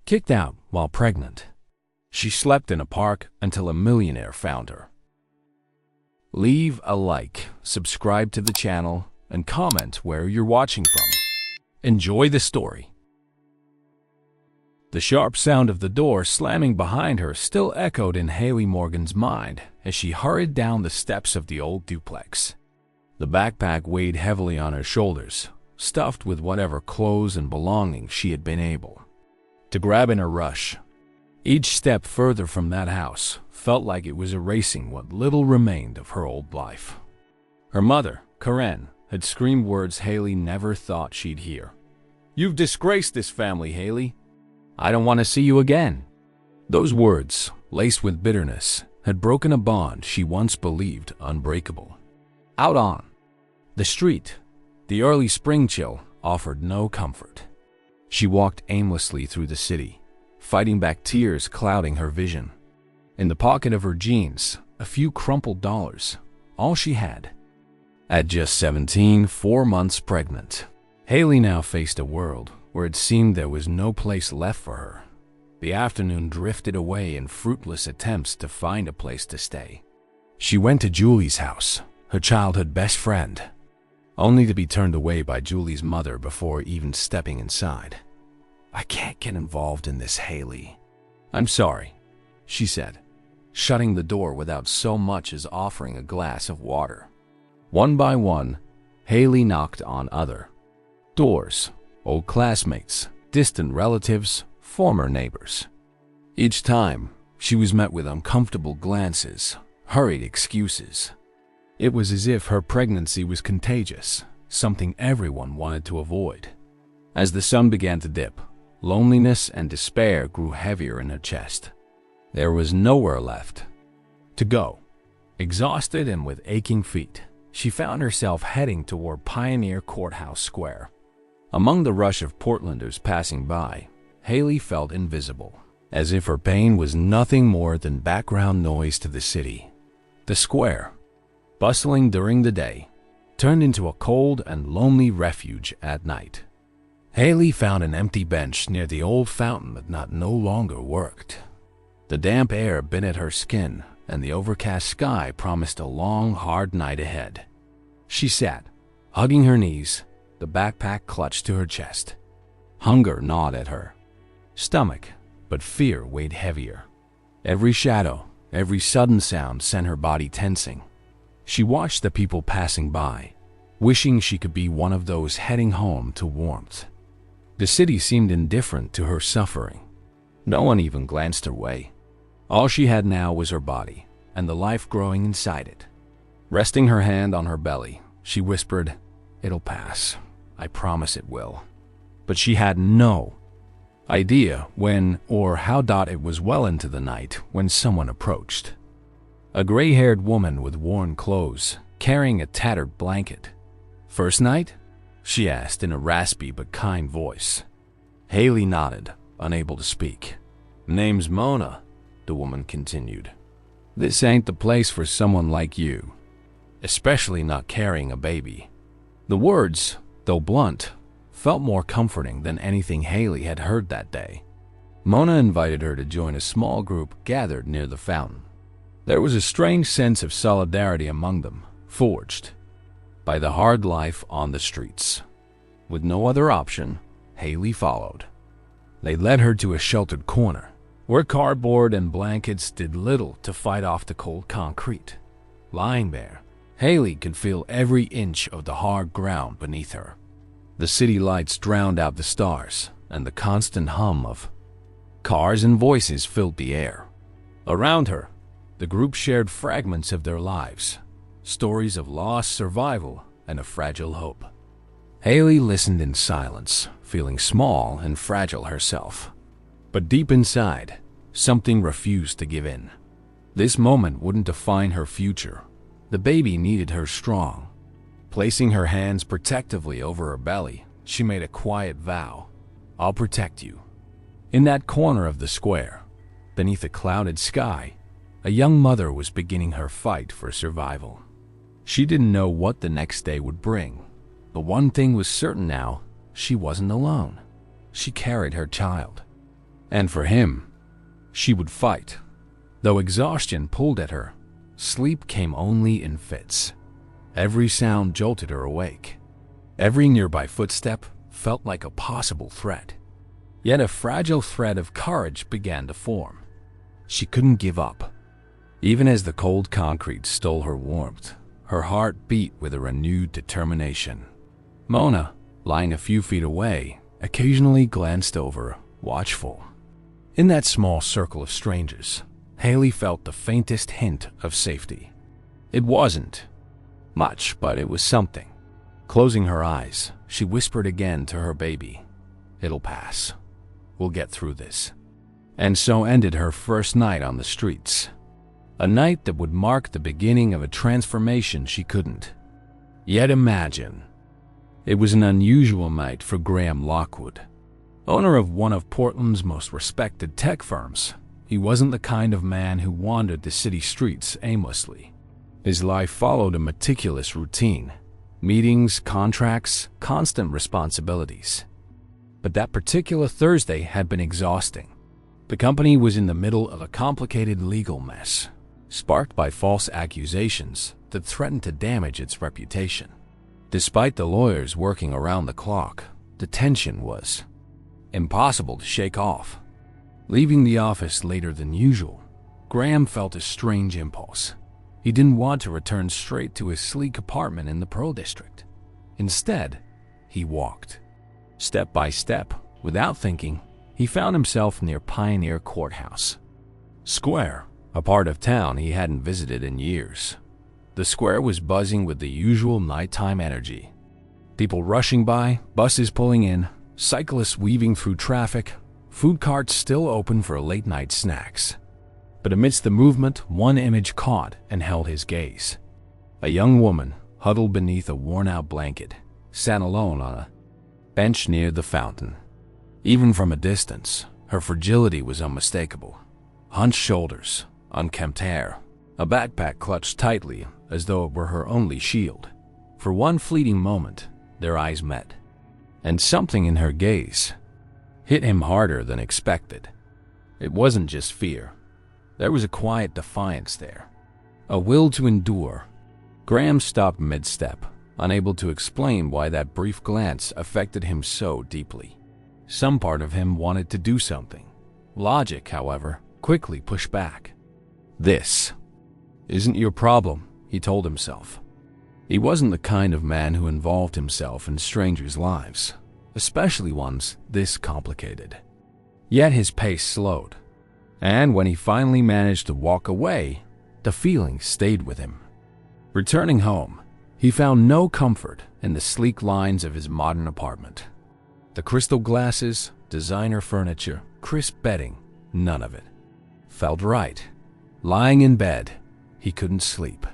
kicked out while pregnant. She slept in a park until a millionaire found her. Leave a like, subscribe to the channel, and comment where you're watching from. Enjoy the story. The sharp sound of the door slamming behind her still echoed in Haley Morgan's mind as she hurried down the steps of the old duplex. The backpack weighed heavily on her shoulders, stuffed with whatever clothes and belongings she had been able to grab in a rush. Each step further from that house felt like it was erasing what little remained of her old life. Her mother, Karen, had screamed words Haley never thought she'd hear. "You've disgraced this family, Haley. I don't want to see you again." Those words, laced with bitterness, had broken a bond she once believed unbreakable. Out on the street, the early spring chill offered no comfort. She walked aimlessly through the city, fighting back tears clouding her vision. In the pocket of her jeans, a few crumpled dollars, all she had. At just 17, 4 months pregnant, Haley now faced a world where it seemed there was no place left for her. The afternoon drifted away in fruitless attempts to find a place to stay. She went to Julie's house, her childhood best friend, only to be turned away by Julie's mother before even stepping inside. "I can't get involved in this, Haley." "I'm sorry," she said, shutting the door without so much as offering a glass of water. One by one, Haley knocked on other doors. Old classmates, distant relatives, former neighbors. Each time, she was met with uncomfortable glances, hurried excuses. It was as if her pregnancy was contagious, something everyone wanted to avoid. As the sun began to dip, loneliness and despair grew heavier in her chest. There was nowhere left to go. Exhausted and with aching feet, she found herself heading toward Pioneer Courthouse Square. Among the rush of Portlanders passing by, Haley felt invisible, as if her pain was nothing more than background noise to the city. The square, bustling during the day, turned into a cold and lonely refuge at night. Haley found an empty bench near the old fountain that no longer worked. The damp air bit at her skin, and the overcast sky promised a long, hard night ahead. She sat, hugging her knees, the backpack clutched to her chest. Hunger gnawed at her stomach, but fear weighed heavier. Every shadow, every sudden sound sent her body tensing. She watched the people passing by, wishing she could be one of those heading home to warmth. The city seemed indifferent to her suffering. No one even glanced her way. All she had now was her body and the life growing inside it. Resting her hand on her belly, she whispered, "It'll pass. I promise it will." But she had no idea when or how it was well into the night when someone approached. A gray-haired woman with worn clothes, carrying a tattered blanket. "First night?" she asked in a raspy but kind voice. Haley nodded, unable to speak. "Name's Mona," the woman continued. "This ain't the place for someone like you, especially not carrying a baby." The words, though blunt, felt more comforting than anything Haley had heard that day. Mona invited her to join a small group gathered near the fountain. There was a strange sense of solidarity among them, forged by the hard life on the streets. With no other option, Haley followed. They led her to a sheltered corner, where cardboard and blankets did little to fight off the cold concrete. Lying there, Haley could feel every inch of the hard ground beneath her. The city lights drowned out the stars, and the constant hum of cars and voices filled the air. Around her, the group shared fragments of their lives, stories of loss, survival, and a fragile hope. Haley listened in silence, feeling small and fragile herself. But deep inside, something refused to give in. This moment wouldn't define her future. The baby needed her strong. Placing her hands protectively over her belly, she made a quiet vow. "I'll protect you." In that corner of the square, beneath a clouded sky, a young mother was beginning her fight for survival. She didn't know what the next day would bring, but one thing was certain now: she wasn't alone. She carried her child. And for him, she would fight. Though exhaustion pulled at her, sleep came only in fits. Every sound jolted her awake. Every nearby footstep felt like a possible threat. Yet a fragile thread of courage began to form. She couldn't give up. Even as the cold concrete stole her warmth, her heart beat with a renewed determination. Mona, lying a few feet away, occasionally glanced over, watchful. In that small circle of strangers, Haley felt the faintest hint of safety. It wasn't much, but it was something. Closing her eyes, she whispered again to her baby, "It'll pass. We'll get through this." And so ended her first night on the streets. A night that would mark the beginning of a transformation she couldn't yet imagine. It was an unusual night for Graham Lockwood. Owner of one of Portland's most respected tech firms, he wasn't the kind of man who wandered the city streets aimlessly. His life followed a meticulous routine: meetings, contracts, constant responsibilities. But that particular Thursday had been exhausting. The company was in the middle of a complicated legal mess, sparked by false accusations that threatened to damage its reputation. Despite the lawyers working around the clock, the tension was impossible to shake off. Leaving the office later than usual, Graham felt a strange impulse. He didn't want to return straight to his sleek apartment in the Pearl District. Instead, he walked. Step by step, without thinking, he found himself near Pioneer Courthouse Square, a part of town he hadn't visited in years. The square was buzzing with the usual nighttime energy. People rushing by, buses pulling in, cyclists weaving through traffic, food carts still open for late-night snacks. But amidst the movement, one image caught and held his gaze. A young woman, huddled beneath a worn-out blanket, sat alone on a bench near the fountain. Even from a distance, her fragility was unmistakable. Hunched shoulders, unkempt hair, a backpack clutched tightly as though it were her only shield. For one fleeting moment, their eyes met, and something in her gaze hit him harder than expected. It wasn't just fear. There was a quiet defiance there, a will to endure. Graham stopped mid-step, unable to explain why that brief glance affected him so deeply. Some part of him wanted to do something. Logic, however, quickly pushed back. "This isn't your problem," he told himself. He wasn't the kind of man who involved himself in strangers' lives, especially ones this complicated. Yet his pace slowed, and when he finally managed to walk away, the feeling stayed with him. Returning home, he found no comfort in the sleek lines of his modern apartment. The crystal glasses, designer furniture, crisp bedding, none of it felt right. Lying in bed, he couldn't sleep.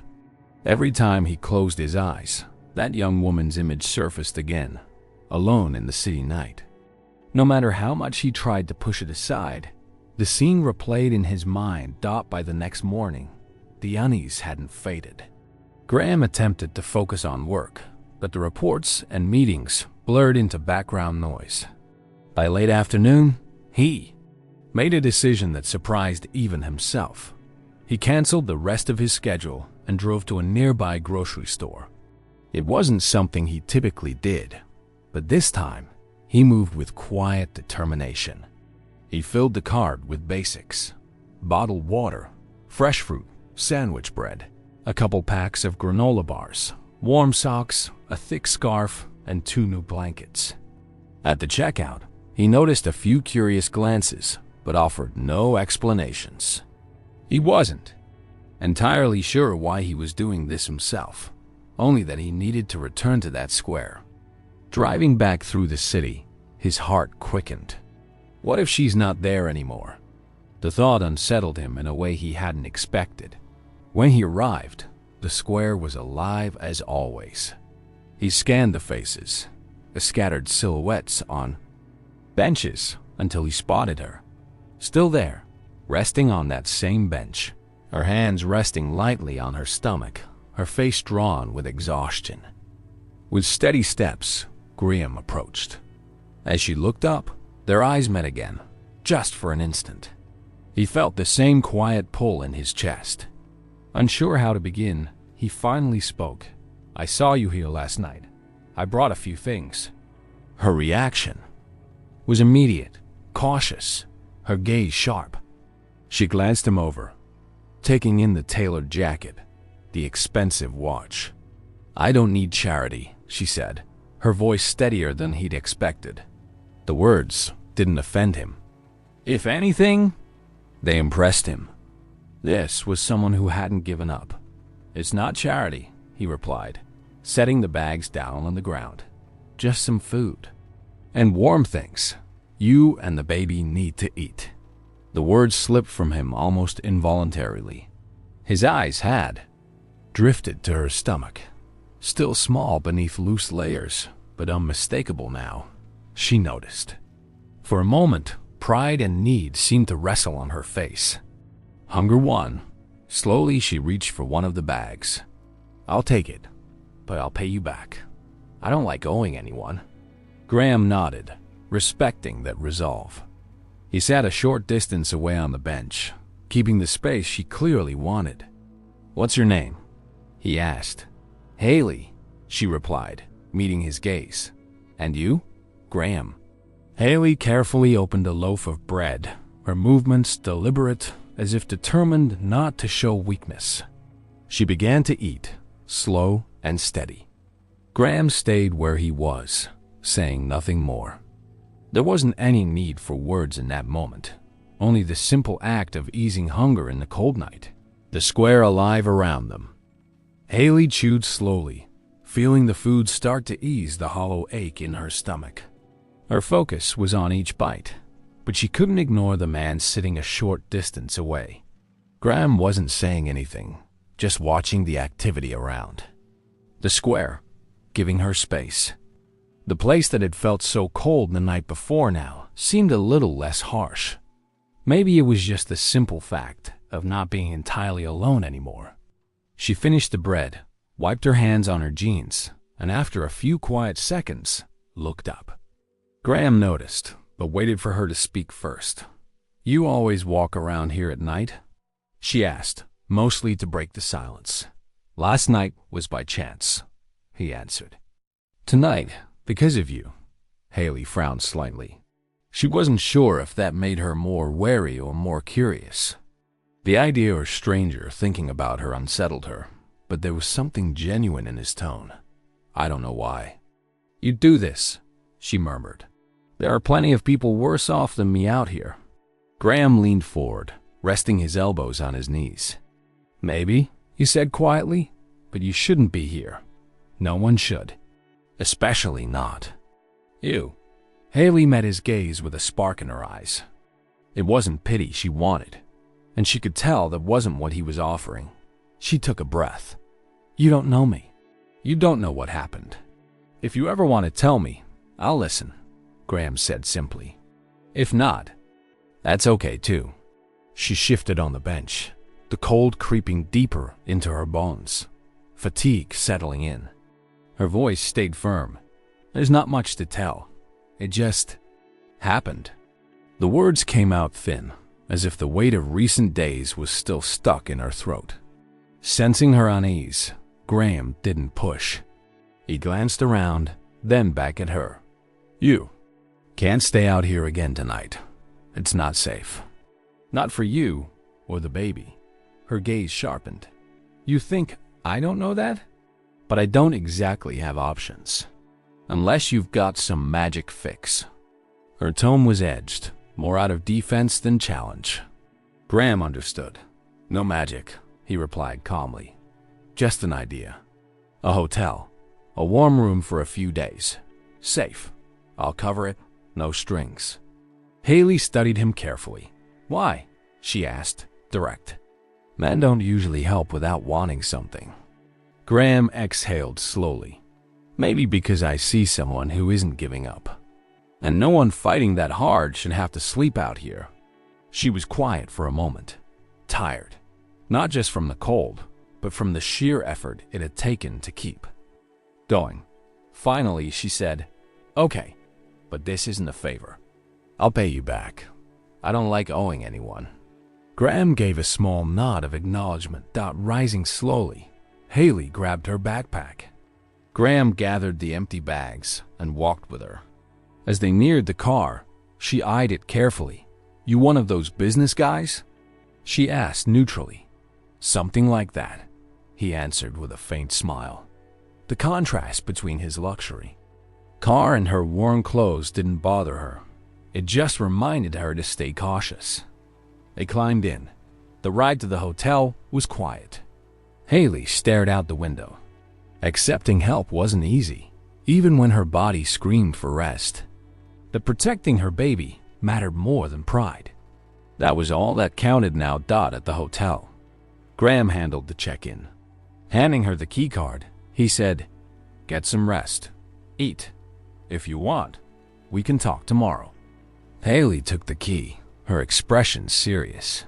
Every time he closed his eyes, that young woman's image surfaced again, alone in the city night. No matter how much he tried to push it aside, the scene replayed in his mind dot by the next morning. The unease hadn't faded. Graham attempted to focus on work, but the reports and meetings blurred into background noise. By late afternoon, he made a decision that surprised even himself. He canceled the rest of his schedule and drove to a nearby grocery store. It wasn't something he typically did, but this time, he moved with quiet determination. He filled the cart with basics: bottled water, fresh fruit, sandwich bread, a couple packs of granola bars, warm socks, a thick scarf, and 2 new blankets. At the checkout, he noticed a few curious glances, but offered no explanations. He wasn't entirely sure why he was doing this himself, only that he needed to return to that square. Driving back through the city, his heart quickened. What if she's not there anymore? The thought unsettled him in a way he hadn't expected. When he arrived, the square was alive as always. He scanned the faces, the scattered silhouettes on benches, until he spotted her. Still there, resting on that same bench, her hands resting lightly on her stomach, her face drawn with exhaustion. With steady steps, Graham approached. As she looked up, their eyes met again, just for an instant. He felt the same quiet pull in his chest. Unsure how to begin, he finally spoke. "I saw you here last night. I brought a few things." Her reaction was immediate, cautious, her gaze sharp. She glanced him over, taking in the tailored jacket, the expensive watch. "I don't need charity," she said, her voice steadier than he'd expected. The words didn't offend him. If anything, they impressed him. This was someone who hadn't given up. "It's not charity," he replied, setting the bags down on the ground. "Just some food. And warm things. You and the baby need to eat." The words slipped from him almost involuntarily. His eyes had drifted to her stomach, still small beneath loose layers, but unmistakable now, she noticed. For a moment, pride and need seemed to wrestle on her face. Hunger won. Slowly, she reached for one of the bags. "I'll take it, but I'll pay you back. I don't like owing anyone." Graham nodded, respecting that resolve. He sat a short distance away on the bench, keeping the space she clearly wanted. "What's your name?" he asked. "Haley," she replied, meeting his gaze. "And you?" "Graham." Haley carefully opened a loaf of bread, her movements deliberate, as if determined not to show weakness. She began to eat, slow and steady. Graham stayed where he was, saying nothing more. There wasn't any need for words in that moment, only the simple act of easing hunger in the cold night, the square alive around them. Haley chewed slowly, feeling the food start to ease the hollow ache in her stomach. Her focus was on each bite, but she couldn't ignore the man sitting a short distance away. Graham wasn't saying anything, just watching the activity around. The square, giving her space. The place that had felt so cold the night before now seemed a little less harsh. Maybe it was just the simple fact of not being entirely alone anymore. She finished the bread, wiped her hands on her jeans, and after a few quiet seconds, looked up. Graham noticed, but waited for her to speak first. "You always walk around here at night?" she asked, mostly to break the silence. "Last night was by chance," he answered. "Tonight, because of you." Haley frowned slightly. She wasn't sure if that made her more wary or more curious. The idea of a stranger thinking about her unsettled her, but there was something genuine in his tone. "I don't know why." "You do this," she murmured. "There are plenty of people worse off than me out here." Graham leaned forward, resting his elbows on his knees. "Maybe," he said quietly, "but you shouldn't be here. No one should. Especially not you." Haley met his gaze with a spark in her eyes. It wasn't pity she wanted, and she could tell that wasn't what he was offering. She took a breath. "You don't know me. You don't know what happened. If you ever want to tell me, I'll listen," Graham said simply. "If not, that's okay too." She shifted on the bench, the cold creeping deeper into her bones, fatigue settling in. Her voice stayed firm. "There's not much to tell. It just happened." The words came out thin, as if the weight of recent days was still stuck in her throat. Sensing her unease, Graham didn't push. He glanced around, then back at her. "You can't stay out here again tonight. It's not safe. Not for you or the baby." Her gaze sharpened. "You think I don't know that? But I don't exactly have options. Unless you've got some magic fix." Her tone was edged, more out of defense than challenge. Graham understood. "No magic," he replied calmly. "Just an idea. A hotel. A warm room for a few days. Safe. I'll cover it. No strings." Haley studied him carefully. "Why?" she asked, direct. "Men don't usually help without wanting something." Graham exhaled slowly. "Maybe because I see someone who isn't giving up. And no one fighting that hard should have to sleep out here." She was quiet for a moment, tired, not just from the cold, but from the sheer effort it had taken to keep going. Finally, she said, "Okay, but this isn't a favor. I'll pay you back. I don't like owing anyone." Graham gave a small nod of acknowledgement. Rising slowly, Haley grabbed her backpack. Graham gathered the empty bags and walked with her. As they neared the car, she eyed it carefully. "You one of those business guys?" she asked neutrally. "Something like that," he answered with a faint smile. The contrast between his luxury car and her worn clothes didn't bother her. It just reminded her to stay cautious. They climbed in. The ride to the hotel was quiet. Haley stared out the window. Accepting help wasn't easy, even when her body screamed for rest. But protecting her baby mattered more than pride. That was all that counted now. At the hotel, Graham handled the check-in. Handing her the key card, he said, "Get some rest. Eat. If you want, we can talk tomorrow." Haley took the key, her expression serious.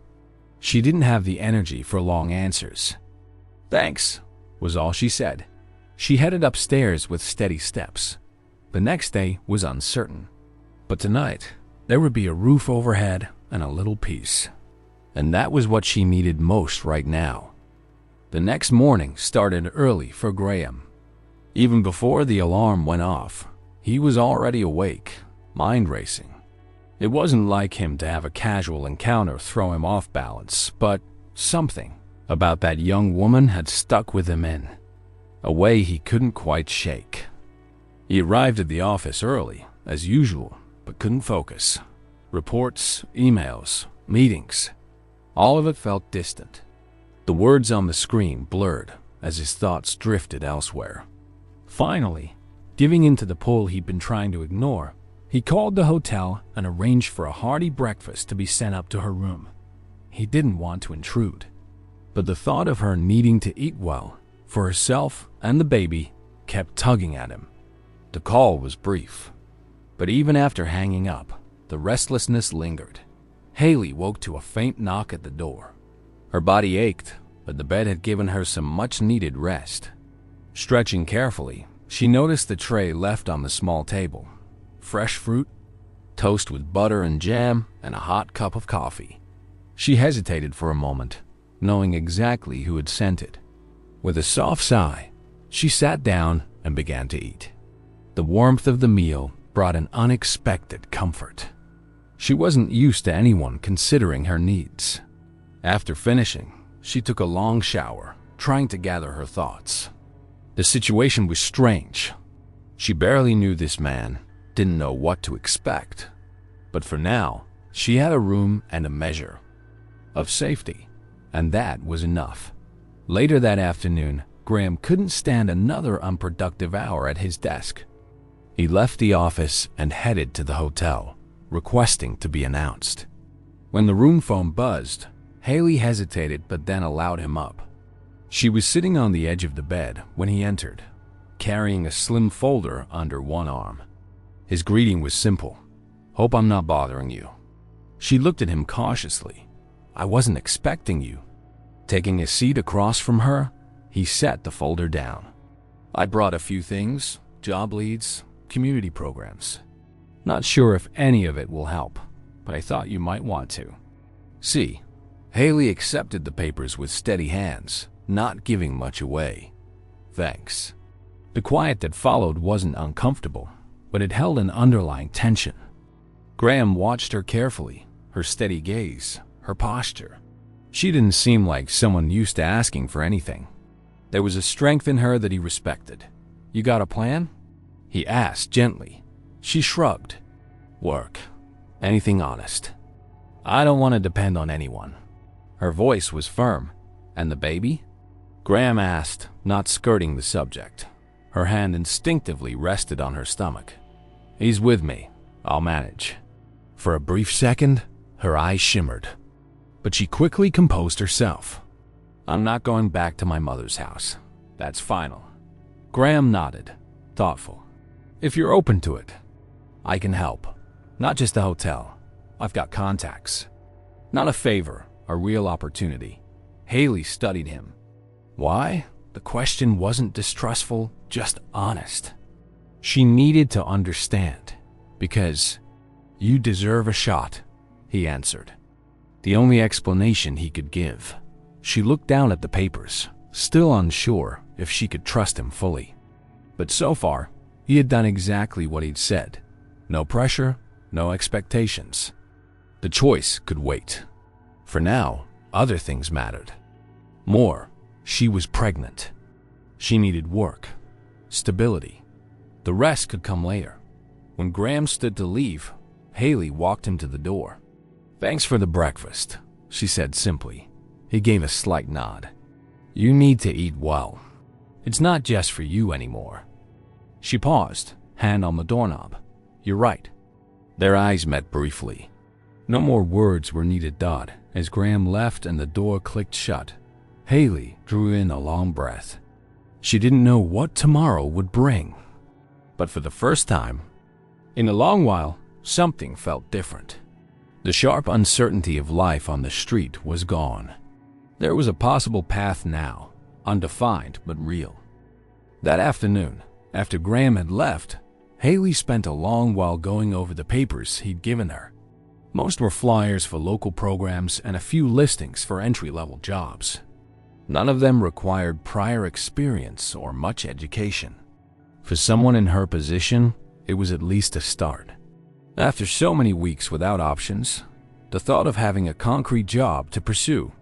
She didn't have the energy for long answers. "Thanks," was all she said. She headed upstairs with steady steps. The next day was uncertain, but tonight there would be a roof overhead and a little peace. And that was what she needed most right now. The next morning started early for Graham. Even before the alarm went off, he was already awake, mind racing. It wasn't like him to have a casual encounter throw him off balance, but something about that young woman had stuck with him in a way he couldn't quite shake. He arrived at the office early, as usual, but couldn't focus. Reports, emails, meetings, all of it felt distant. The words on the screen blurred as his thoughts drifted elsewhere. Finally, giving in to the pull he'd been trying to ignore, he called the hotel and arranged for a hearty breakfast to be sent up to her room. He didn't want to intrude, but the thought of her needing to eat well for herself and the baby kept tugging at him. The call was brief, but even after hanging up, the restlessness lingered. Haley woke to a faint knock at the door. Her body ached, but the bed had given her some much-needed rest. Stretching carefully, she noticed the tray left on the small table. Fresh fruit, toast with butter and jam, and a hot cup of coffee. She hesitated for a moment, knowing exactly who had sent it. With a soft sigh, she sat down and began to eat. The warmth of the meal brought an unexpected comfort. She wasn't used to anyone considering her needs. After finishing, she took a long shower, trying to gather her thoughts. The situation was strange. She barely knew this man, didn't know what to expect. But for now, she had a room and a measure of safety, and that was enough. Later that afternoon, Graham couldn't stand another unproductive hour at his desk. He left the office and headed to the hotel, requesting to be announced. When the room phone buzzed, Haley hesitated but then allowed him up. She was sitting on the edge of the bed when he entered, carrying a slim folder under one arm. His greeting was simple. "Hope I'm not bothering you." She looked at him cautiously. "I wasn't expecting you." Taking a seat across from her, he set the folder down. "I brought a few things, job leads, community programs. Not sure if any of it will help, but I thought you might want to see." Haley accepted the papers with steady hands, not giving much away. "Thanks." The quiet that followed wasn't uncomfortable, but it held an underlying tension. Graham watched her carefully, her steady gaze, her posture. She didn't seem like someone used to asking for anything. There was a strength in her that he respected. "You got a plan?" he asked gently. She shrugged. "Work. Anything honest. I don't want to depend on anyone." Her voice was firm. "And the baby?" Graham asked, not skirting the subject. Her hand instinctively rested on her stomach. "He's with me. I'll manage." For a brief second, her eyes shimmered, but she quickly composed herself. "I'm not going back to my mother's house. That's final." Graham nodded, thoughtful. "If you're open to it, I can help. Not just the hotel. I've got contacts." Not a favor, a real opportunity. Haley studied him. Why? The question wasn't distrustful, just honest. She needed to understand, because you deserve a shot. he answered. The only explanation he could give. She looked down at the papers, still unsure if she could trust him fully. But so far, he had done exactly what he'd said. No pressure, no expectations. The choice could wait. For now, other things mattered. More, she was pregnant. She needed work, stability. The rest could come later. When Graham stood to leave, Haley walked him to the door. "Thanks for the breakfast," she said simply. He gave a slight nod. "You need to eat well. It's not just for you anymore." She paused, hand on the doorknob. "You're right." Their eyes met briefly. No more words were needed. As Graham left and the door clicked shut, Haley drew in a long breath. She didn't know what tomorrow would bring. But for the first time in a long while, something felt different. The sharp uncertainty of life on the street was gone. There was a possible path now, undefined but real. That afternoon, after Graham had left, Haley spent a long while going over the papers he'd given her. Most were flyers for local programs and a few listings for entry-level jobs. None of them required prior experience or much education. For someone in her position, it was at least a start. After so many weeks without options, the thought of having a concrete job to pursue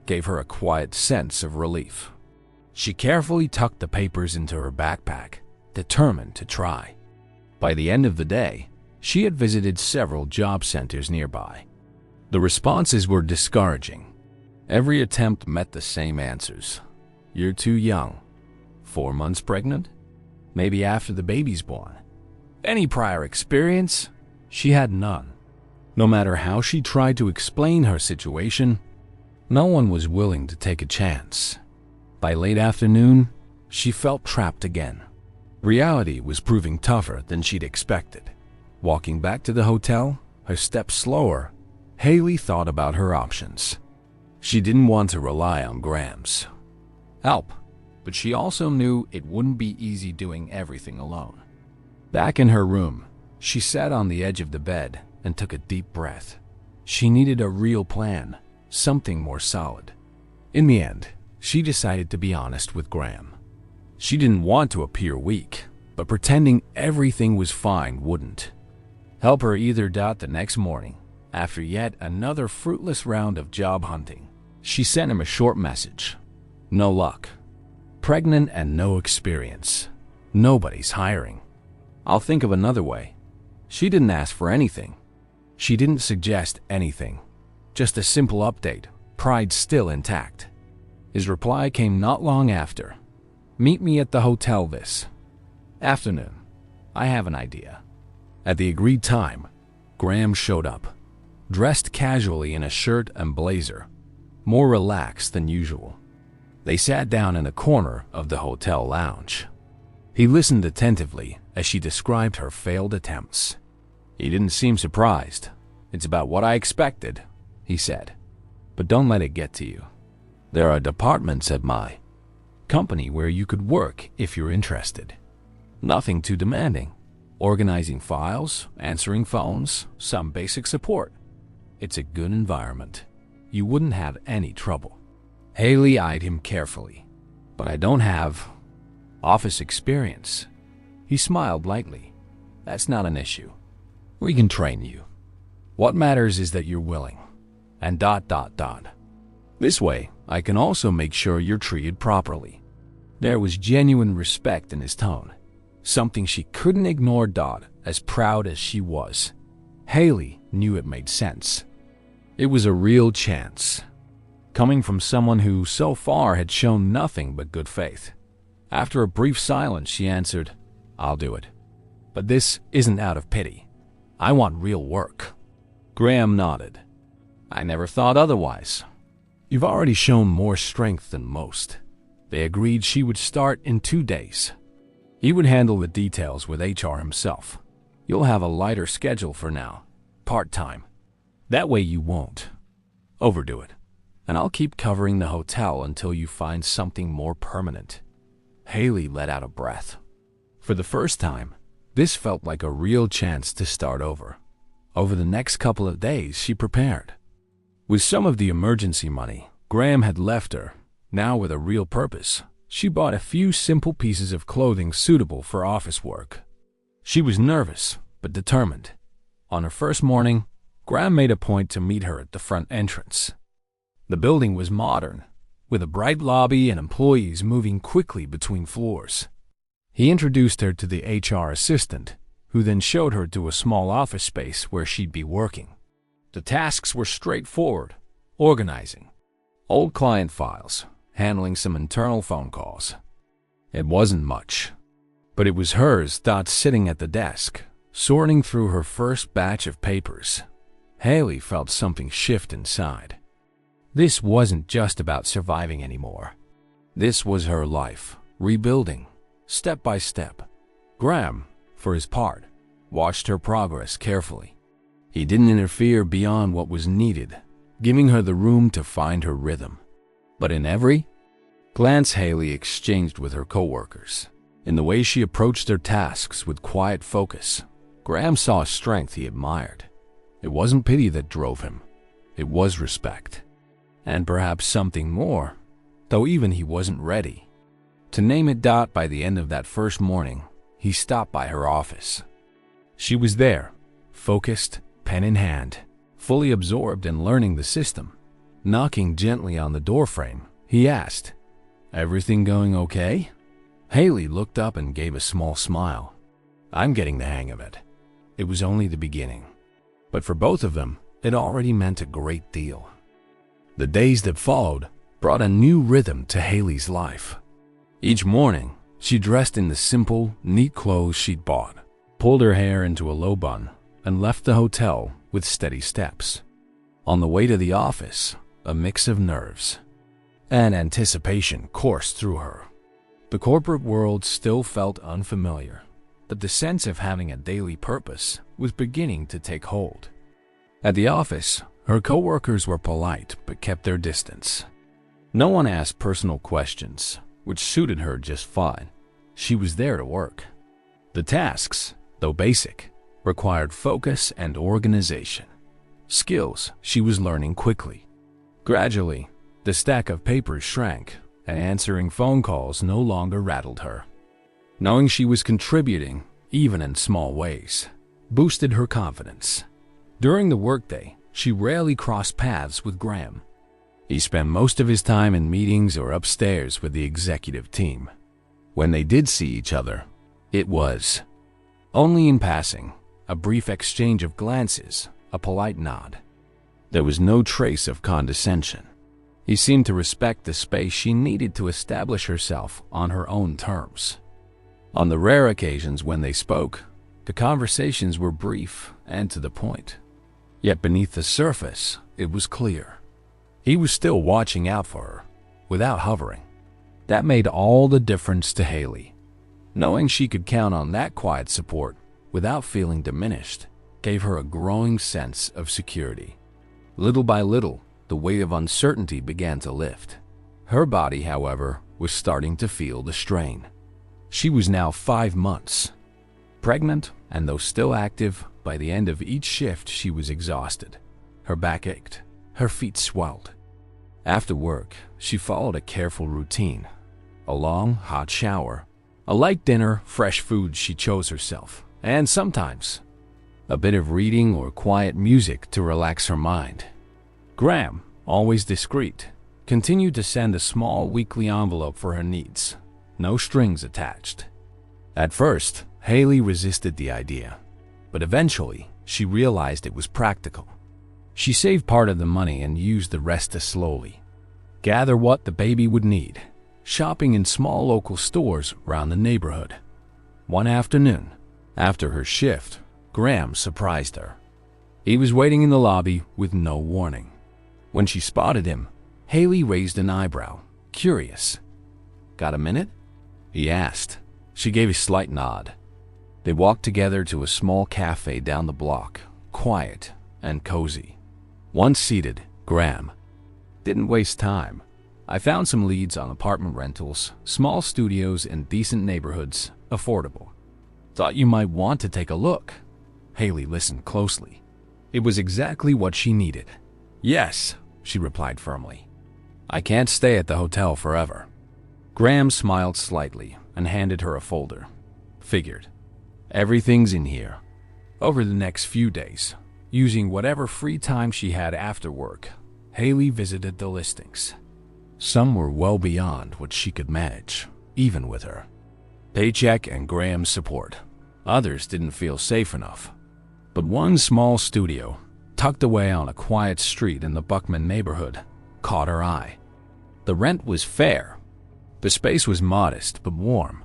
gave her a quiet sense of relief. She carefully tucked the papers into her backpack, determined to try. By the end of the day, she had visited several job centers nearby. The responses were discouraging. Every attempt met the same answers. "You're too young." 4 months pregnant? Maybe after the baby's born. Any prior experience? She had none. No matter how she tried to explain her situation, no one was willing to take a chance. By late afternoon, she felt trapped again. Reality was proving tougher than she'd expected. Walking back to the hotel, her steps slower, Haley thought about her options. She didn't want to rely on Graham's help, but she also knew it wouldn't be easy doing everything alone. Back in her room, she sat on the edge of the bed and took a deep breath. She needed a real plan, something more solid. In the end, she decided to be honest with Graham. She didn't want to appear weak, but pretending everything was fine wouldn't help her either. The next morning, after yet another fruitless round of job hunting, she sent him a short message. "No luck. Pregnant and no experience. Nobody's hiring. I'll think of another way." She didn't ask for anything. She didn't suggest anything. Just a simple update, pride still intact. His reply came not long after. "Meet me at the hotel this afternoon. I have an idea." At the agreed time, Graham showed up, dressed casually in a shirt and blazer, more relaxed than usual. They sat down in a corner of the hotel lounge. He listened attentively as she described her failed attempts. He didn't seem surprised. "It's about what I expected," he said. "But don't let it get to you. There are departments at my company where you could work if you're interested. Nothing too demanding. Organizing files, answering phones, some basic support. It's a good environment. You wouldn't have any trouble." Haley eyed him carefully. "But I don't have office experience." He smiled lightly. "That's not an issue. We can train you. What matters is that you're willing. And ... This way, I can also make sure you're treated properly." There was genuine respect in his tone, something she couldn't ignore. As proud as she was, Haley knew it made sense. It was a real chance, coming from someone who so far had shown nothing but good faith. After a brief silence, she answered, "I'll do it. But this isn't out of pity. I want real work." Graham nodded. "I never thought otherwise. You've already shown more strength than most." They agreed she would start in 2 days. He would handle the details with HR himself. "You'll have a lighter schedule for now, part-time. That way you won't overdo it. And I'll keep covering the hotel until you find something more permanent." Haley let out a breath. For the first time, this felt like a real chance to start over. Over the next couple of days, she prepared. With some of the emergency money Graham had left her, now with a real purpose, she bought a few simple pieces of clothing suitable for office work. She was nervous, but determined. On her first morning, Graham made a point to meet her at the front entrance. The building was modern, with a bright lobby and employees moving quickly between floors. He introduced her to the HR assistant, who then showed her to a small office space where she'd be working. The tasks were straightforward: organizing old client files, handling some internal phone calls. It wasn't much, but it was hers. Sitting at the desk, sorting through her first batch of papers, Haley felt something shift inside. This wasn't just about surviving anymore. This was her life, rebuilding, step by step. Graham, for his part, watched her progress carefully. He didn't interfere beyond what was needed, giving her the room to find her rhythm. But in every glance Haley exchanged with her coworkers, in the way she approached their tasks with quiet focus, Graham saw a strength he admired. It wasn't pity that drove him. It was respect. And perhaps something more, though even he wasn't ready to name it. By the end of that first morning, he stopped by her office. She was there, focused, pen in hand, fully absorbed in learning the system. Knocking gently on the doorframe, he asked, "Everything going okay?" Haley looked up and gave a small smile. "I'm getting the hang of it." It was only the beginning, but for both of them, it already meant a great deal. The days that followed brought a new rhythm to Haley's life. Each morning, she dressed in the simple, neat clothes she'd bought, pulled her hair into a low bun, and left the hotel with steady steps. On the way to the office, a mix of nerves and anticipation coursed through her. The corporate world still felt unfamiliar, but the sense of having a daily purpose was beginning to take hold. At the office, her coworkers were polite but kept their distance. No one asked personal questions, which suited her just fine. She was there to work. The tasks, though basic, required focus and organization, skills she was learning quickly. Gradually, the stack of papers shrank, and answering phone calls no longer rattled her. Knowing she was contributing, even in small ways, boosted her confidence. During the workday, she rarely crossed paths with Graham. He spent most of his time in meetings or upstairs with the executive team. When they did see each other, it was only in passing, a brief exchange of glances, a polite nod. There was no trace of condescension. He seemed to respect the space she needed to establish herself on her own terms. On the rare occasions when they spoke, the conversations were brief and to the point. Yet beneath the surface, it was clear. He was still watching out for her, without hovering. That made all the difference to Haley. Knowing she could count on that quiet support without feeling diminished gave her a growing sense of security. Little by little, the weight of uncertainty began to lift. Her body, however, was starting to feel the strain. She was now 5 months pregnant, and though still active, by the end of each shift she was exhausted. Her back ached, her feet swelled. After work, she followed a careful routine: a long, hot shower, a light dinner, fresh food she chose herself, and sometimes a bit of reading or quiet music to relax her mind. Graham, always discreet, continued to send a small weekly envelope for her needs, no strings attached. At first, Haley resisted the idea, but eventually she realized it was practical. She saved part of the money and used the rest to slowly gather what the baby would need, shopping in small local stores around the neighborhood. One afternoon, after her shift, Graham surprised her. He was waiting in the lobby with no warning. When she spotted him, Haley raised an eyebrow, curious. "Got a minute?" he asked. She gave a slight nod. They walked together to a small cafe down the block, quiet and cozy. Once seated, Graham didn't waste time. "I found some leads on apartment rentals, small studios in decent neighborhoods, affordable. Thought you might want to take a look." Haley listened closely. It was exactly what she needed. "Yes," she replied firmly. "I can't stay at the hotel forever." Graham smiled slightly and handed her a folder. "Figured. Everything's in here." Over the next few days, using whatever free time she had after work, Haley visited the listings. Some were well beyond what she could manage, even with her paycheck and Graham's support. Others didn't feel safe enough. But one small studio, tucked away on a quiet street in the Buckman neighborhood, caught her eye. The rent was fair. The space was modest but warm.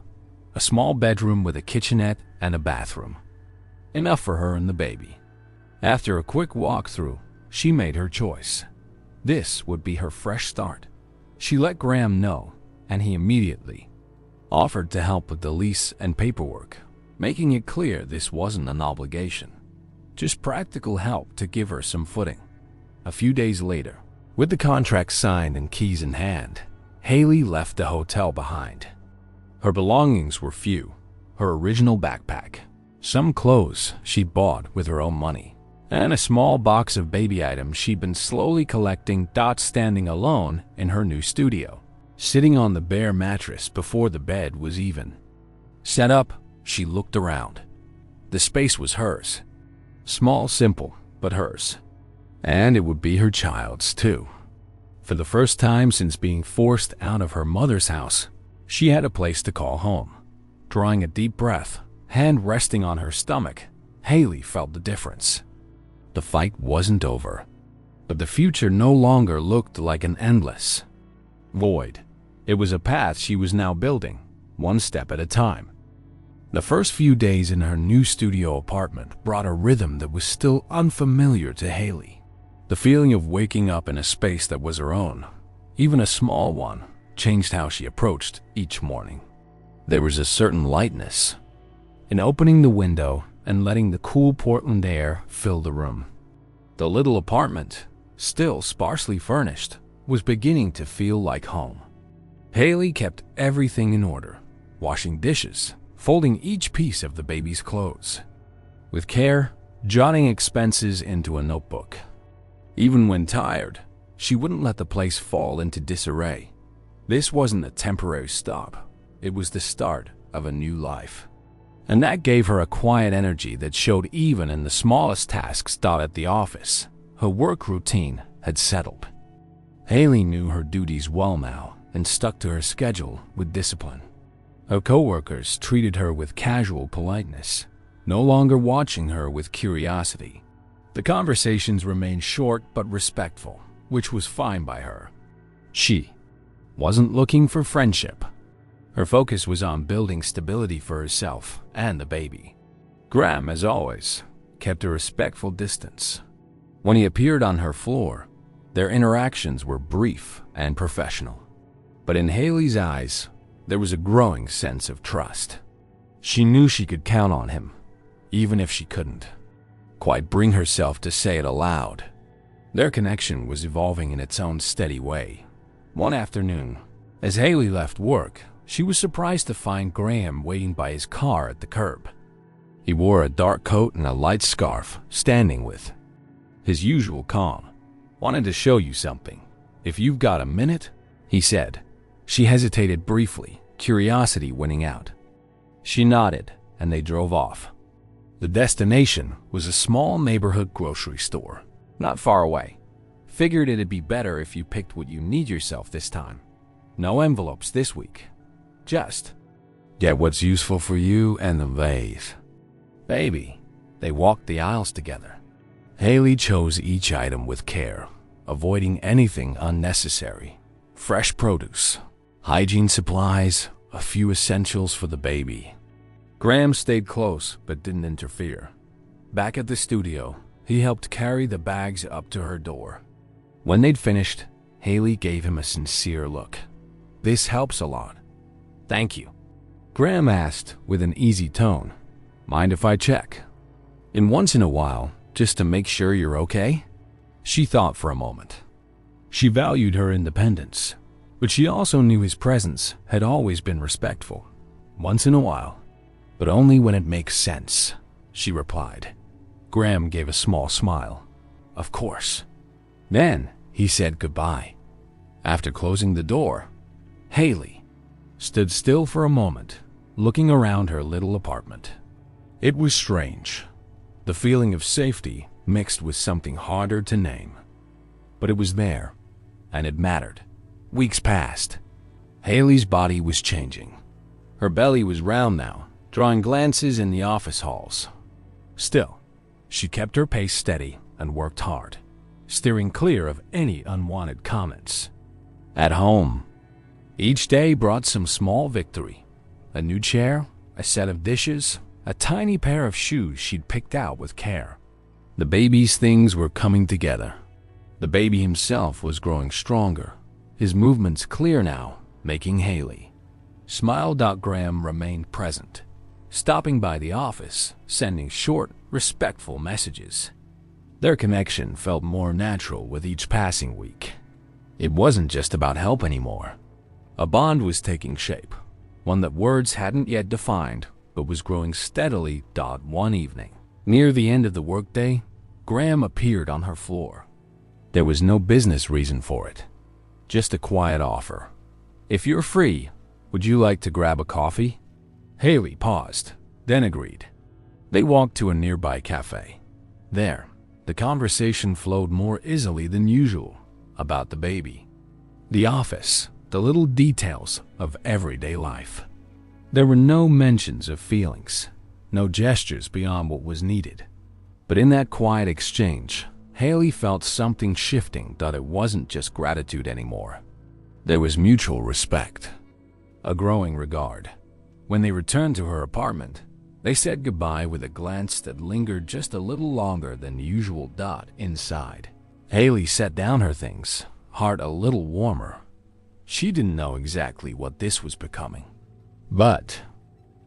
A small bedroom with a kitchenette and a bathroom. Enough for her and the baby. After a quick walkthrough, she made her choice. This would be her fresh start. She let Graham know, and he immediately offered to help with the lease and paperwork, making it clear this wasn't an obligation, just practical help to give her some footing. A few days later, with the contract signed and keys in hand, Haley left the hotel behind. Her belongings were few: her original backpack, some clothes she'd bought with her own money, and a small box of baby items she'd been slowly collecting. Standing alone in her new studio, sitting on the bare mattress before the bed was even set up, she looked around. The space was hers. Small, simple, but hers. And it would be her child's, too. For the first time since being forced out of her mother's house, she had a place to call home. Drawing a deep breath, hand resting on her stomach, Haley felt the difference. The fight wasn't over, but the future no longer looked like an endless void. It was a path she was now building, one step at a time. The first few days in her new studio apartment brought a rhythm that was still unfamiliar to Haley. The feeling of waking up in a space that was her own, even a small one, changed how she approached each morning. There was a certain lightness in opening the window and letting the cool Portland air fill the room. The little apartment, still sparsely furnished, was beginning to feel like home. Haley kept everything in order, washing dishes, folding each piece of the baby's clothes. With care, jotting expenses into a notebook. Even when tired, she wouldn't let the place fall into disarray. This wasn't a temporary stop. It was the start of a new life. And that gave her a quiet energy that showed even in the smallest tasks. At the office, her work routine had settled. Haley knew her duties well now and stuck to her schedule with discipline. Her coworkers treated her with casual politeness, no longer watching her with curiosity. The conversations remained short but respectful, which was fine by her. She wasn't looking for friendship. Her focus was on building stability for herself and the baby. Graham, as always, kept a respectful distance. When he appeared on her floor, their interactions were brief and professional. But in Haley's eyes, there was a growing sense of trust. She knew she could count on him, even if she couldn't quite bring herself to say it aloud. Their connection was evolving in its own steady way. One afternoon, as Haley left work, she was surprised to find Graham waiting by his car at the curb. He wore a dark coat and a light scarf, standing with his usual calm. "Wanted to show you something. If you've got a minute," he said. She hesitated briefly, curiosity winning out. She nodded, and they drove off. The destination was a small neighborhood grocery store, not far away. Figured it'd be better if you picked what you need yourself this time. No envelopes this week. Just get what's useful for you and the vase. Baby. They walked the aisles together. Haley chose each item with care, avoiding anything unnecessary. Fresh produce, hygiene supplies, a few essentials for the baby. Graham stayed close but didn't interfere. Back at the studio, he helped carry the bags up to her door. When they'd finished, Haley gave him a sincere look. "This helps a lot." "Thank you." Graham asked with an easy tone. "Mind if I check in once in a while, just to make sure you're okay?" She thought for a moment. She valued her independence, but she also knew his presence had always been respectful. "Once in a while, but only when it makes sense," she replied. Graham gave a small smile. Of course. Then he said goodbye. After closing the door, Haley stood still for a moment, looking around her little apartment. It was strange, the feeling of safety mixed with something harder to name. But it was there, and it mattered. Weeks passed. Haley's body was changing. Her belly was round now, drawing glances in the office halls. Still, she kept her pace steady and worked hard, steering clear of any unwanted comments. At home, each day brought some small victory. A new chair, a set of dishes, a tiny pair of shoes she'd picked out with care. The baby's things were coming together. The baby himself was growing stronger, his movements clear now, making Haley smile. Graham remained present, stopping by the office, sending short, respectful messages. Their connection felt more natural with each passing week. It wasn't just about help anymore. A bond was taking shape, one that words hadn't yet defined, but was growing steadily. One evening, near the end of the workday, Graham appeared on her floor. There was no business reason for it, just a quiet offer. If you're free, would you like to grab a coffee? Haley paused, then agreed. They walked to a nearby cafe. There, the conversation flowed more easily than usual about the baby, the office, the little details of everyday life. There were no mentions of feelings, no gestures beyond what was needed. But in that quiet exchange, Haley felt something shifting. It wasn't just gratitude anymore. There was mutual respect, a growing regard. When they returned to her apartment, they said goodbye with a glance that lingered just a little longer than usual. Inside, Haley set down her things, heart a little warmer. She didn't know exactly what this was becoming, but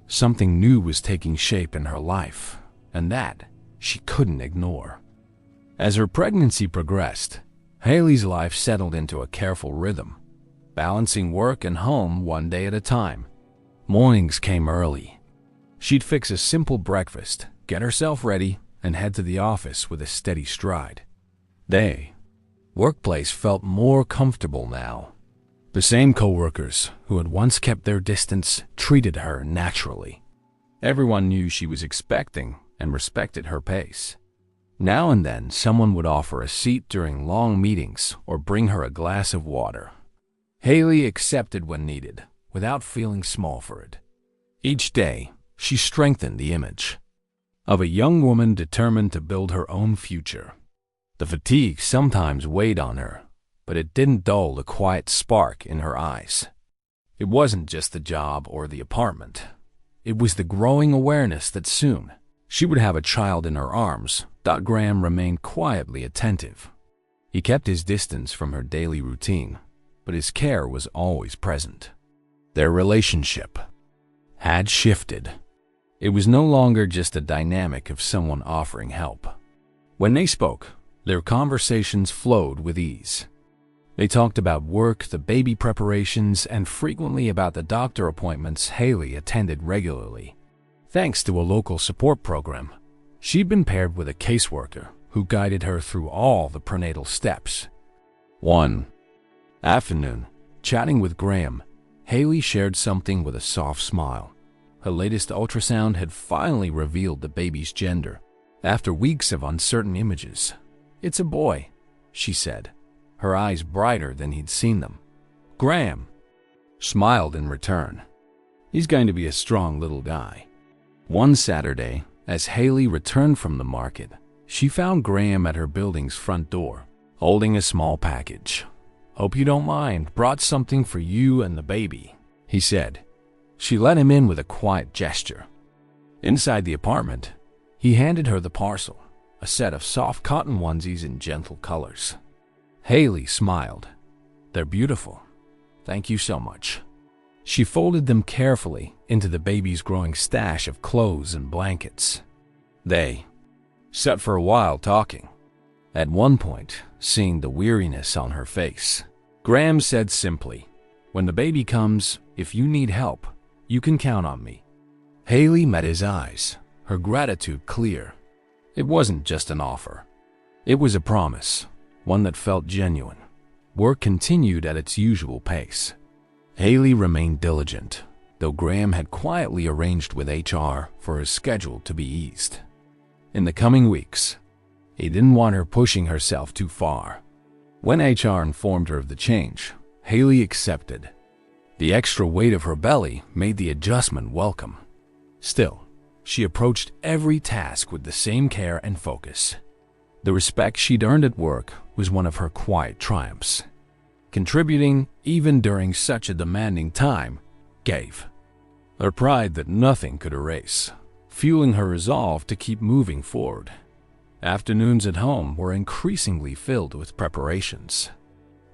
something new was taking shape in her life, and that she couldn't ignore. As her pregnancy progressed, Haley's life settled into a careful rhythm, balancing work and home one day at a time. Mornings came early. She'd fix a simple breakfast, get herself ready, and head to the office with a steady stride. The workplace felt more comfortable now. The same coworkers who had once kept their distance treated her naturally. Everyone knew she was expecting and respected her pace. Now and then, someone would offer a seat during long meetings or bring her a glass of water. Haley accepted when needed, without feeling small for it. Each day, she strengthened the image of a young woman determined to build her own future. The fatigue sometimes weighed on her, but it didn't dull the quiet spark in her eyes. It wasn't just the job or the apartment. It was the growing awareness that soon she would have a child in her arms. Graham remained quietly attentive. He kept his distance from her daily routine, but his care was always present. Their relationship had shifted. It was no longer just a dynamic of someone offering help. When they spoke, their conversations flowed with ease. They talked about work, the baby preparations, and frequently about the doctor appointments Haley attended regularly. Thanks to a local support program, she'd been paired with a caseworker who guided her through all the prenatal steps. One afternoon, chatting with Graham, Haley shared something with a soft smile. Her latest ultrasound had finally revealed the baby's gender. After weeks of uncertain images, "It's a boy," she said, her eyes brighter than he'd seen them. Graham smiled in return. "He's going to be a strong little guy." One Saturday, as Haley returned from the market, she found Graham at her building's front door, holding a small package. "Hope you don't mind. Brought something for you and the baby," he said. She let him in with a quiet gesture. Inside the apartment, he handed her the parcel, a set of soft cotton onesies in gentle colors. Haley smiled. "They're beautiful. Thank you so much." She folded them carefully into the baby's growing stash of clothes and blankets. They sat for a while talking. At one point, seeing the weariness on her face, Graham said simply, "When the baby comes, if you need help, you can count on me." Haley met his eyes, her gratitude clear. It wasn't just an offer. It was a promise, one that felt genuine. Work continued at its usual pace. Haley remained diligent, though Graham had quietly arranged with HR for his schedule to be eased. In the coming weeks, he didn't want her pushing herself too far. When HR informed her of the change, Haley accepted. The extra weight of her belly made the adjustment welcome. Still, she approached every task with the same care and focus. The respect she'd earned at work was one of her quiet triumphs. Contributing, even during such a demanding time, gave her pride that nothing could erase, fueling her resolve to keep moving forward. Afternoons at home were increasingly filled with preparations.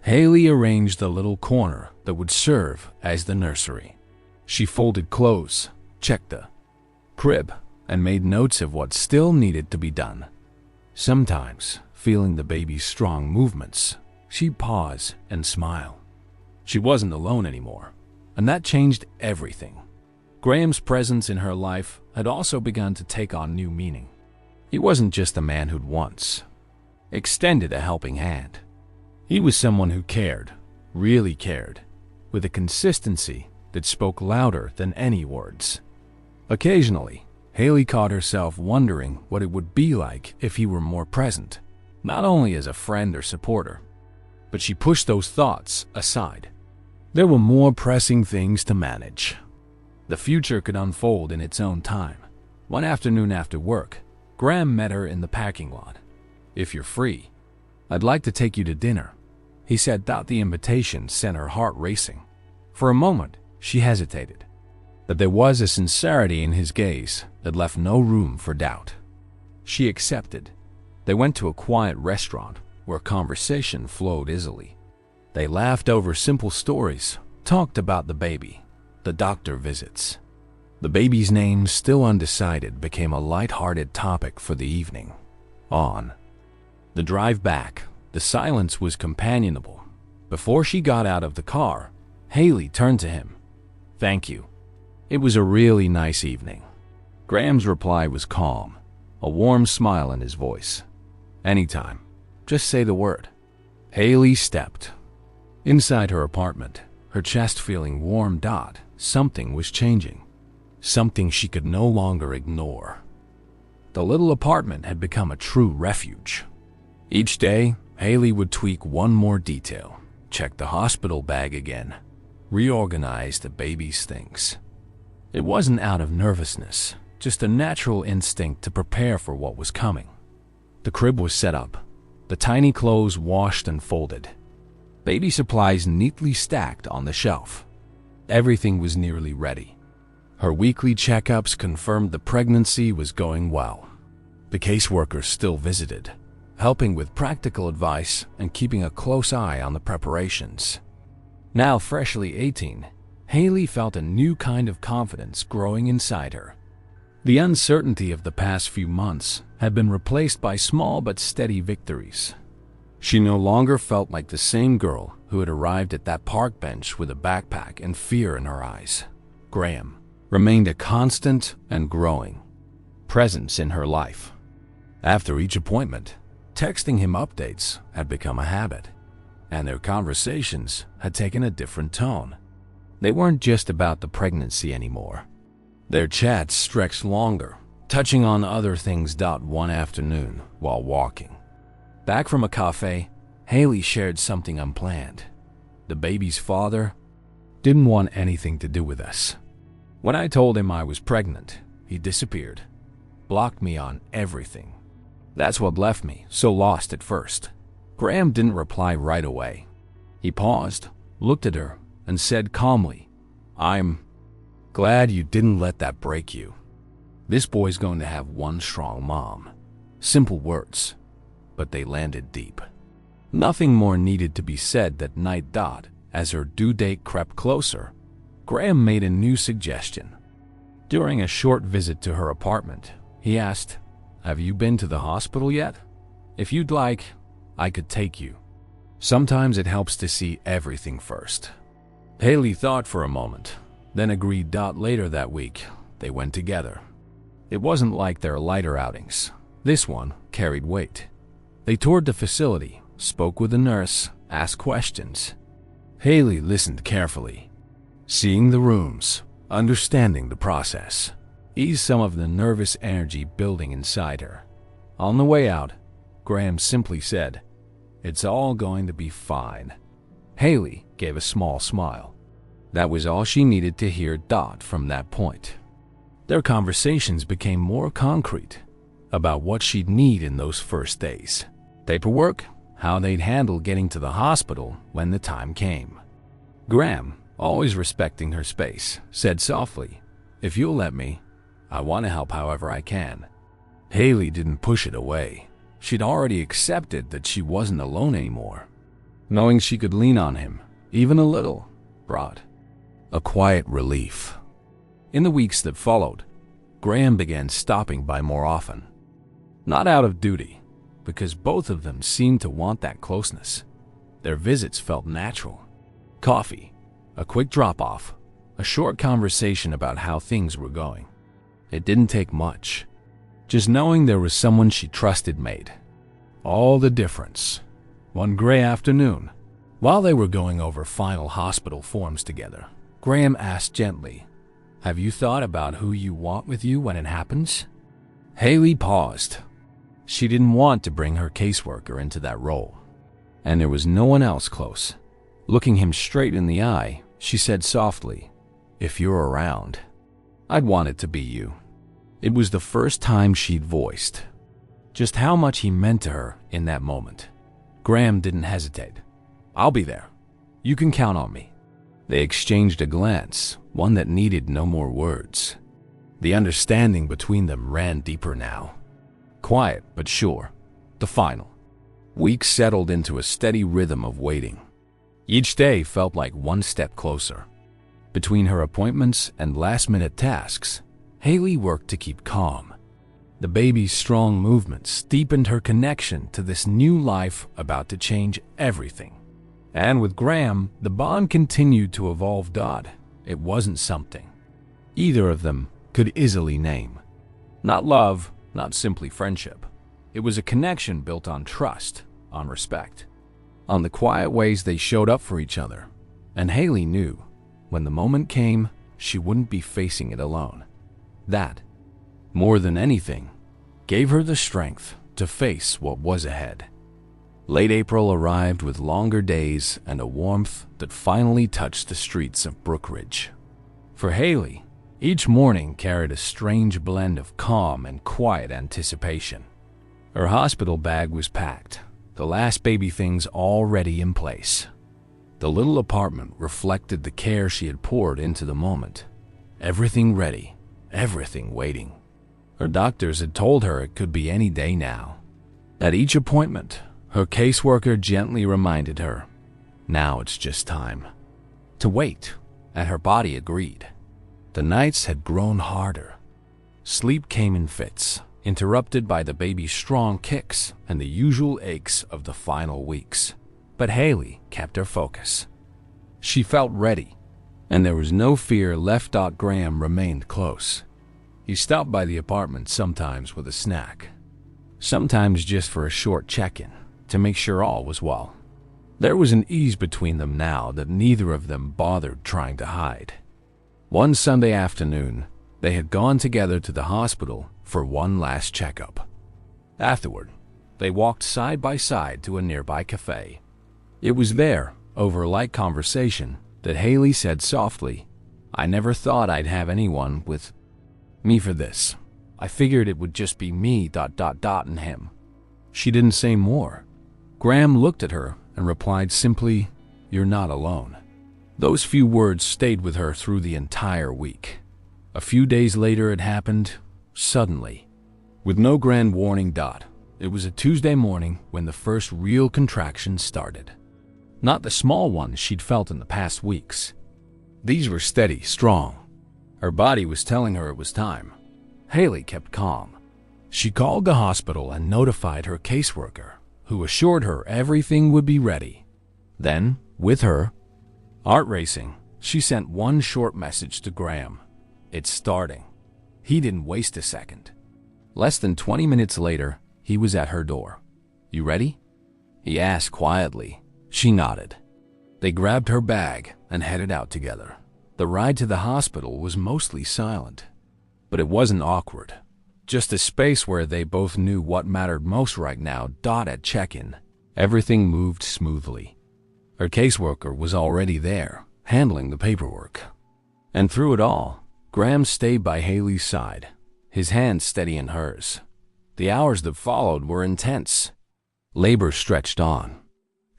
Haley arranged the little corner that would serve as the nursery. She folded clothes, checked the crib, and made notes of what still needed to be done. Sometimes, feeling the baby's strong movements, she'd pause and smile. She wasn't alone anymore, and that changed everything. Graham's presence in her life had also begun to take on new meaning. He wasn't just a man who'd once extended a helping hand. He was someone who cared, really cared, with a consistency that spoke louder than any words. Occasionally, Haley caught herself wondering what it would be like if he were more present, not only as a friend or supporter, but she pushed those thoughts aside. There were more pressing things to manage. The future could unfold in its own time. One afternoon after work, Graham met her in the parking lot. "If you're free, I'd like to take you to dinner," he said. Thought the invitation sent her heart racing. For a moment, she hesitated, but there was a sincerity in his gaze that left no room for doubt. She accepted. They went to a quiet restaurant where conversation flowed easily. They laughed over simple stories, talked about the baby, the doctor visits. The baby's name, still undecided, became a light-hearted topic for the evening. On the drive back, the silence was companionable. Before she got out of the car, Haley turned to him. "Thank you. It was a really nice evening." Graham's reply was calm, a warm smile in his voice. "Anytime. Just say the word." Haley stepped inside her apartment, her chest feeling warm. Something was changing. Something she could no longer ignore. The little apartment had become a true refuge. Each day, Haley would tweak one more detail, check the hospital bag again, reorganize the baby's things. It wasn't out of nervousness, just a natural instinct to prepare for what was coming. The crib was set up, the tiny clothes washed and folded, baby supplies neatly stacked on the shelf. Everything was nearly ready. Her weekly checkups confirmed the pregnancy was going well. The caseworkers still visited, helping with practical advice and keeping a close eye on the preparations. Now freshly 18, Haley felt a new kind of confidence growing inside her. The uncertainty of the past few months had been replaced by small but steady victories. She no longer felt like the same girl who had arrived at that park bench with a backpack and fear in her eyes. Graham remained a constant and growing presence in her life. After each appointment, texting him updates had become a habit, and their conversations had taken a different tone. They weren't just about the pregnancy anymore. Their chats stretched longer, touching on other things. One afternoon, while walking back from a cafe, Haley shared something unplanned. The baby's father didn't want anything to do with us. When I told him I was pregnant, he disappeared, blocked me on everything. That's what left me so lost at first. Graham didn't reply right away. He paused, looked at her, and said calmly, "I'm glad you didn't let that break you. This boy's going to have one strong mom." Simple words, but they landed deep. Nothing more needed to be said that night. As her due date crept closer, Graham made a new suggestion. During a short visit to her apartment, he asked, "Have you been to the hospital yet? If you'd like, I could take you. Sometimes it helps to see everything first." Haley thought for a moment, then agreed. Later that week, they went together. It wasn't like their lighter outings. This one carried weight. They toured the facility, spoke with the nurse, asked questions. Haley listened carefully, seeing the rooms, understanding the process, eased some of the nervous energy building inside her. On the way out, Graham simply said, "It's all going to be fine." Haley gave a small smile. That was all she needed to hear from that point. Their conversations became more concrete about what she'd need in those first days. Paperwork, how they'd handle getting to the hospital when the time came. Graham, always respecting her space, said softly, "If you'll let me, I want to help however I can." Haley didn't push it away. She'd already accepted that she wasn't alone anymore. Knowing she could lean on him, even a little, brought a quiet relief. In the weeks that followed, Graham began stopping by more often. Not out of duty, because both of them seemed to want that closeness. Their visits felt natural. Coffee, a quick drop-off, a short conversation about how things were going. It didn't take much. Just knowing there was someone she trusted made all the difference. One gray afternoon, while they were going over final hospital forms together, Graham asked gently, "Have you thought about who you want with you when it happens?" Haley paused. She didn't want to bring her caseworker into that role, and there was no one else close. Looking him straight in the eye, she said softly, "If you're around, I'd want it to be you." It was the first time she'd voiced just how much he meant to her in that moment. Graham didn't hesitate. "I'll be there. You can count on me." They exchanged a glance, one that needed no more words. The understanding between them ran deeper now. Quiet but sure. The final week settled into a steady rhythm of waiting. Each day felt like one step closer. Between her appointments and last-minute tasks, Haley worked to keep calm. The baby's strong movements deepened her connection to this new life about to change everything. And with Graham, the bond continued to evolve. It wasn't something either of them could easily name. Not love, not simply friendship. It was a connection built on trust, on respect, on the quiet ways they showed up for each other. And Haley knew, when the moment came, she wouldn't be facing it alone. That, more than anything, gave her the strength to face what was ahead. Late April arrived with longer days and a warmth that finally touched the streets of Brookridge. For Haley, each morning carried a strange blend of calm and quiet anticipation. Her hospital bag was packed, the last baby things already in place. The little apartment reflected the care she had poured into the moment. Everything ready, everything waiting. Her doctors had told her it could be any day now. At each appointment, her caseworker gently reminded her, now it's just time to wait, and her body agreed. The nights had grown harder. Sleep came in fits, interrupted by the baby's strong kicks and the usual aches of the final weeks. But Haley kept her focus. She felt ready, and there was no fear left. Graham remained close. He stopped by the apartment sometimes with a snack, sometimes just for a short check-in to make sure all was well. There was an ease between them now that neither of them bothered trying to hide. One Sunday afternoon, they had gone together to the hospital for one last checkup. Afterward, they walked side by side to a nearby cafe. It was there, over light conversation, that Haley said softly, "I never thought I'd have anyone with me for this. I figured it would just be me, and him." She didn't say more. Graham looked at her and replied simply, "You're not alone." Those few words stayed with her through the entire week. A few days later it happened, suddenly. With no grand warning. It was a Tuesday morning when the first real contractions started. Not the small ones she'd felt in the past weeks. These were steady, strong. Her body was telling her it was time. Haley kept calm. She called the hospital and notified her caseworker, who assured her everything would be ready. Then, with her heart racing, she sent one short message to Graham. "It's starting." He didn't waste a second. Less than 20 minutes later, he was at her door. "You ready?" he asked quietly. She nodded. They grabbed her bag and headed out together. The ride to the hospital was mostly silent, but it wasn't awkward. Just a space where they both knew what mattered most right now. At check-in, everything moved smoothly. Her caseworker was already there, handling the paperwork. And through it all, Graham stayed by Haley's side, his hand steady in hers. The hours that followed were intense. Labor stretched on,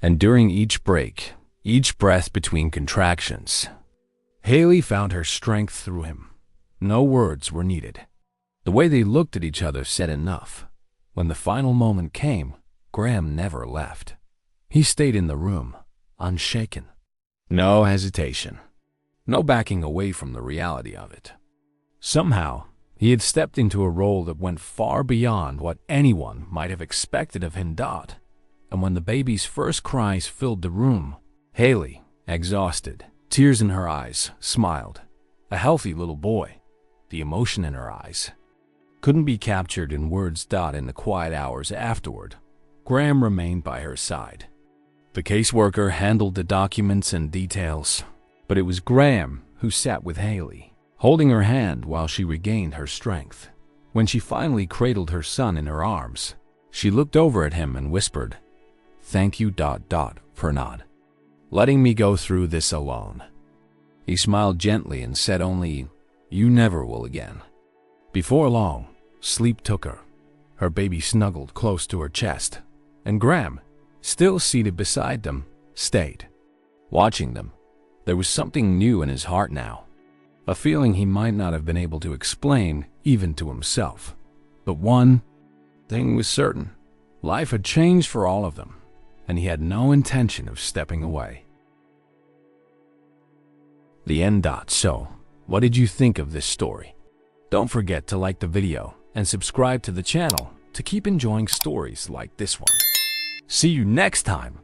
and during each break, each breath between contractions, Haley found her strength through him. No words were needed. The way they looked at each other said enough. When the final moment came, Graham never left. He stayed in the room, unshaken. No hesitation. No backing away from the reality of it. Somehow, he had stepped into a role that went far beyond what anyone might have expected of him. And when the baby's first cries filled the room, Haley, exhausted, tears in her eyes, smiled. A healthy little boy. The emotion in her eyes couldn't be captured in words. In the quiet hours afterward, Graham remained by her side. The caseworker handled the documents and details, but it was Graham who sat with Haley, holding her hand while she regained her strength. When she finally cradled her son in her arms, she looked over at him and whispered, "Thank you, for not letting me go through this alone." He smiled gently and said only, "You never will again." Before long, sleep took her. Her baby snuggled close to her chest, and Graham, still seated beside them, stayed, watching them. There was something new in his heart now, a feeling he might not have been able to explain even to himself. But one thing was certain. Life had changed for all of them, and he had no intention of stepping away. The end. So, what did you think of this story? Don't forget to like the video and subscribe to the channel to keep enjoying stories like this one. See you next time.